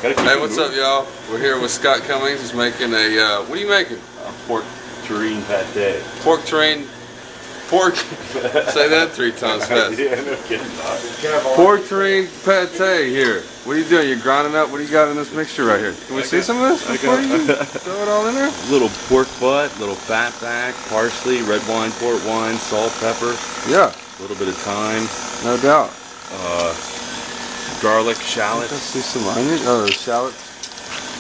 Hey, what's up, y'all? We're here with Scott Cummings. He's making a, what are you making? Pork Terrine Pate. Pork Terrine. Pork. Say that 3 times fast. Yeah, no kidding. Pork Terrine Pate here. What are you doing? You're grinding up? What do you got in this mixture right here? Can we see some of this before you throw it all in there? Little pork butt, little fat back, parsley, red wine, port wine, salt, pepper. Yeah. A little bit of thyme. No doubt. Garlic, shallots. I see some onion. Oh, shallots.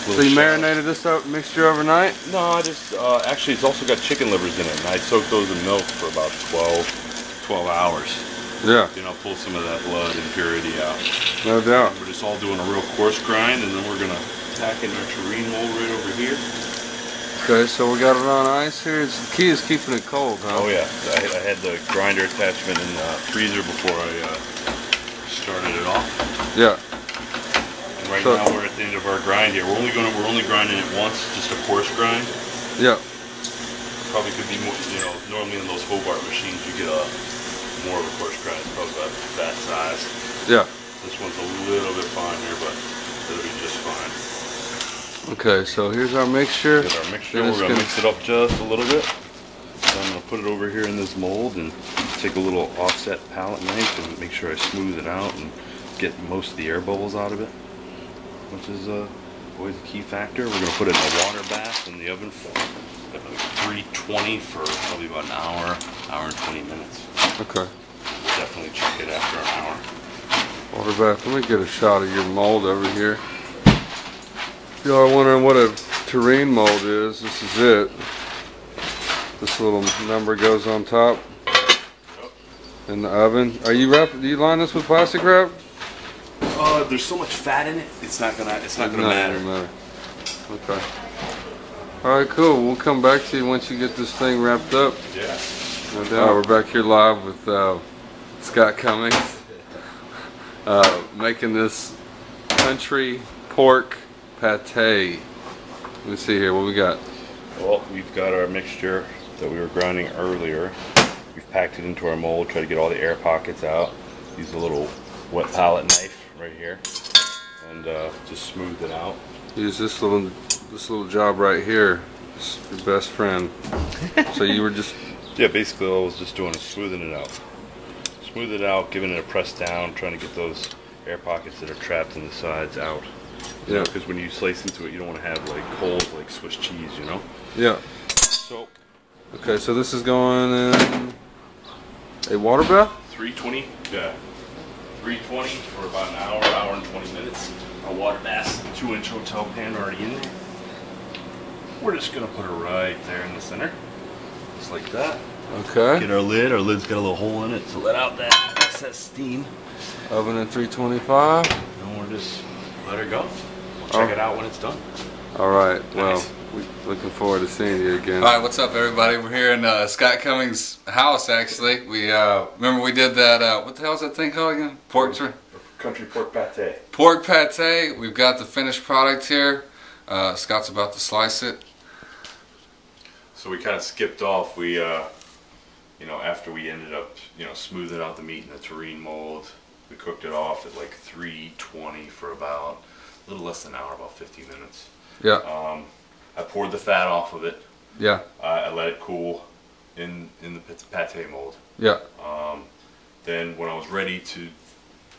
So you marinated this mixture overnight? No, I just, actually it's also got chicken livers in it, and I soaked those in milk for about 12 hours. Yeah. Then I'll pull some of that blood impurity out. No doubt. We're just all doing a real coarse grind, and then we're going to tack in our terrine mold right over here. Okay, so we got it on ice here. The key is keeping it cold, huh? Oh yeah, I had the grinder attachment in the freezer before I started it off. Yeah. And right now we're at the end of our grind here. We're only grinding it once, just a coarse grind. Yeah. Probably could be more, you know, normally in those Hobart machines you get a more of a coarse grind. It's probably about that size. Yeah. This one's a little bit finer, but it'll be just fine. Okay, so here's our mixture. Here's our mixture. We're going to mix it up just a little bit. So I'm going to put it over here in this mold and take a little offset palette knife and make sure I smooth it out and get most of the air bubbles out of it, which is always a key factor. We're going to put it in a water bath in the oven for 320 for probably about an hour and 20 minutes. Okay. We'll definitely check it after an hour. Water bath. Let me get a shot of your mold over here. If y'all are wondering what a terrine mold is, this is it. This little number goes on top in the oven. Are you do you line this with plastic wrap? There's so much fat in it, it's not gonna matter. Okay. All right, cool. We'll come back to you once you get this thing wrapped up. Yeah. No doubt. We're back here live with Scott Cummings, making this country pork pate. Let me see here what we got. Well, we've got our mixture that we were grinding earlier. We've packed it into our mold, try to get all the air pockets out. Use a little wet palette knife right here, and just smooth it out. Use this little job right here. It's your best friend. So you were just basically all I was just doing is smoothing it out. Smooth it out, giving it a press down, trying to get those air pockets that are trapped in the sides out. Yeah, because when you slice into it, you don't want to have like holes like Swiss cheese, you know? Yeah. So, okay, so this is going in a water bath? 320, yeah. 320 for about an hour and 20 minutes. Our water bath, 2-inch hotel pan already in there. We're just going to put it right there in the center, just like that. Okay. Get our lid. Our lid's got a little hole in it to let out that excess steam. Oven at 325. And we're just let her go. We'll check it out when it's done. All right. Nice. Well, we're looking forward to seeing you again. All right, what's up, everybody? We're here in Scott Cummings' house. Actually, we remember we did that. What the hell is that thing called again? Country pork pate. Pork pate. We've got the finished product here. Scott's about to slice it. So we kind of skipped off. We, you know, after we ended up, you know, smoothing out the meat in the terrine mold, we cooked it off at like 320 for about a little less than an hour, about 50 minutes. Yeah. I poured the fat off of it. Yeah. I let it cool in the pate mold. Yeah. Then when I was ready to,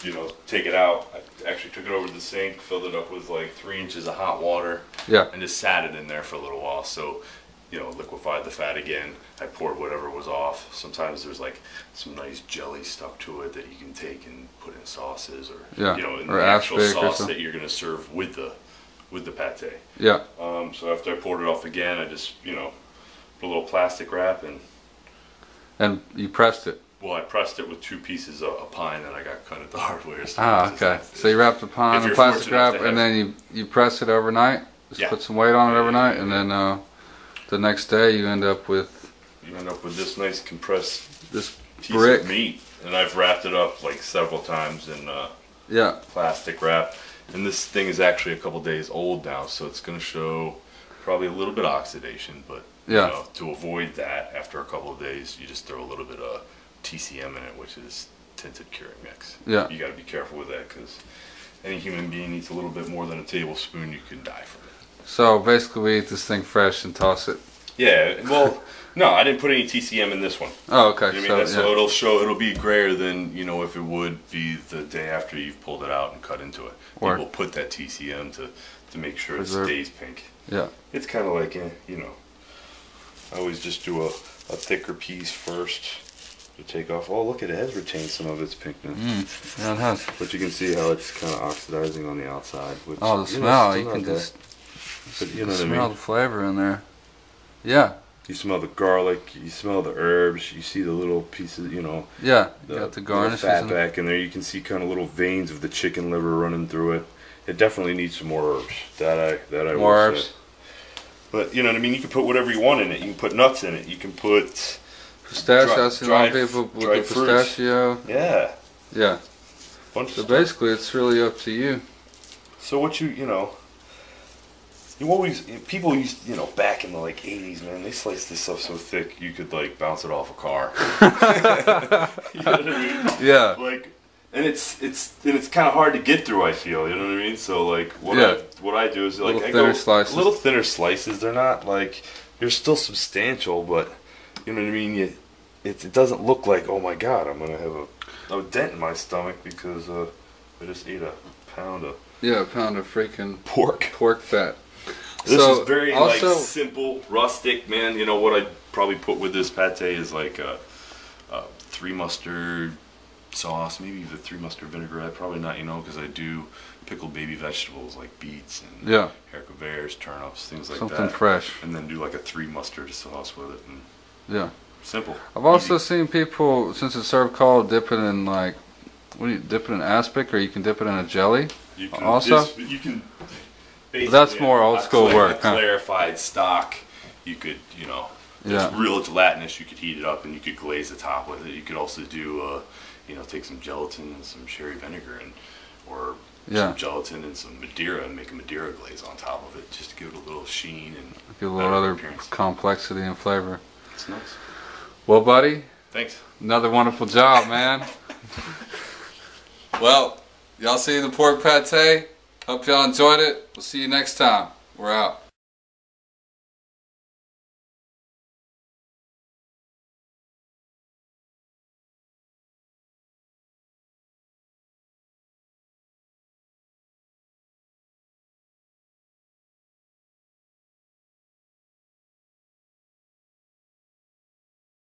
you know, take it out, I actually took it over to the sink, filled it up with like 3 inches of hot water. Yeah. And just sat it in there for a little while. So, you know, liquefied the fat again. I poured whatever was off. Sometimes there's like some nice jelly stuck to it that you can take and put in sauces, or you know, in the actual sauce that you're gonna serve with the pate. Yeah. So after I poured it off again, I just, you know, put a little plastic wrap and you pressed it. Well, I pressed it with 2 pieces of pine that I got cut at the hardware store. Ah, okay. So you wrapped the pine in plastic wrap, and then you press it overnight. Just put some weight on it overnight, and then the next day you end up with this nice compressed piece brick of meat, and I've wrapped it up like several times in plastic wrap. And this thing is actually a couple days old now, so it's going to show probably a little bit of oxidation, but you know, to avoid that, after a couple of days, you just throw a little bit of TCM in it, which is tinted curing mix. Yeah. You got to be careful with that, because any human being eats a little bit more than a tablespoon, you can die from it. So basically we eat this thing fresh and toss it. Yeah, well, no, I didn't put any TCM in this one. Oh, okay. You know what I mean? So it'll be grayer than, you know, if it would be the day after you've pulled it out and cut into it. Word. We'll put that TCM to make sure Preserve. it stays pink. Yeah. It's kind of like, you know, I always just do a thicker piece first to take off. Oh, look, it has retained some of its pinkness. Yeah, it has. But you can see how it's kind of oxidizing on the outside. Which, Oh, the you know, smell, still you not can bad. just But you know what I smell mean? the flavor in there. Yeah. You smell the garlic, you smell the herbs, you see the little pieces, you know. Yeah, you got the little garnishes. fat in back in there. You can see kind of little veins of the chicken liver running through it. It definitely needs some more herbs. That I More will herbs. say. But you know what I mean. You can put whatever you want in it. You can put nuts in it. You can put Pistachio. I see a lot of dried- people with the dried fruits. pistachio. yeah, Yeah. bunch So of stuff. basically, it's really up to you. So what you know. You always people used back in the like 80s, man. They sliced this stuff so thick you could like bounce it off a car. You know what I mean? Yeah. Like, and it's kind of hard to get through. I feel, you know what I mean. So like what I do is like Little I thinner go slices. little thinner slices. They're not like they're still substantial, but you know what I mean. It doesn't look like, oh my God, I'm gonna have a dent in my stomach because I just ate a pound of Yeah, a pound of freaking pork fat. This So, is very also- like simple, rustic, man. You know what I'd probably put with this pate is like a 3 mustard sauce, maybe the 3 mustard vinaigrette. Probably not, because I do pickled baby vegetables like beets and Yeah. haricots verts, turnips, things like Something that. fresh. And then do like a 3 mustard sauce with it. And Yeah. simple. I've also easy. seen people, since it's served cold, dip it in like, what do you dip it in aspic, or you can dip it in a jelly. You can also? you can. That's more old school work, huh? Clarified stock. You could, Yeah. it's real gelatinous. You could heat it up and you could glaze the top with it. You could also do, take some gelatin and some sherry vinegar or Yeah. some gelatin and some Madeira and make a Madeira glaze on top of it just to give it a little sheen and Give a little better other appearance. complexity and flavor. It's nice. Well, buddy, Thanks. another wonderful job, man. Well, y'all see the pork pate? Hope y'all enjoyed it. We'll see you next time. We're out.